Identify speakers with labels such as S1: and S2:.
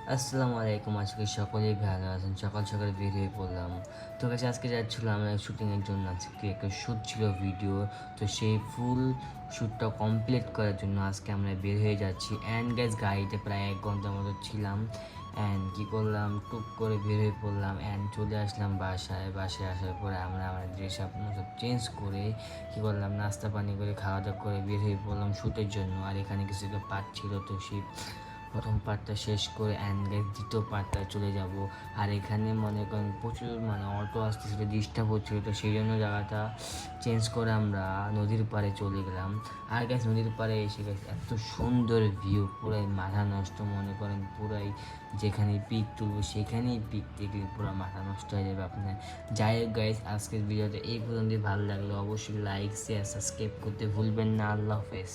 S1: আসসালামু আলাইকুম। আজকে সকলেই ভালো আছেন। সকাল সকাল বের হয়ে পড়লাম। তো কাছে আজকে যাচ্ছিলাম শুটিংয়ের জন্য। আজকে একটা শ্যুট ছিল ভিডিও। তো সেই ফুল শ্যুটটা কমপ্লিট করার জন্য আজকে আমরা বের হয়ে যাচ্ছি। অ্যান্ড গ্যাস গাড়িতে প্রায় 1 ঘন্টার মতো ছিলাম। অ্যান্ড কী করলাম, টুক করে বের হয়ে পড়লাম অ্যান্ড চলে আসলাম বাসায়। বাসায় আসার পরে আমরা আমার ড্রেস আপ সব চেঞ্জ করে কী করলাম, নাস্তা পানি করে খাওয়া দাওয়া করে বের হয়ে পড়লাম শ্যুটের জন্য। আর এখানে কিছু একটা পার্ট ছিল, তো সেই প্রথম পার্টটা শেষ করে অ্যান্ড গাইস দ্বিতীয় পার্টটায় চলে যাব। আর এখানে মনে করেন প্রচুর অটো আসতেছিল, ডিস্টার্ব হচ্ছিলো, তো সেই জন্য জায়গাটা চেঞ্জ করে আমরা নদীর পাড়ে চলে গেলাম। আর গাইস নদীর পাড়ে এসে গেছে এত সুন্দর ভিউ, পুরাই মাথা নষ্ট, মনে করেন পুরাই যেখানে পিক তুলবো সেখানেই পিক দেখলে পুরো মাথা নষ্ট হয়ে যাবে আপনার। যাই হোক গাইস, আজকের ভিডিওতে এই পর্যন্তই। ভালো লাগলে অবশ্যই লাইক শেয়ার সাবস্ক্রাইব করতে ভুলবেন না। আল্লাহ হাফেজ।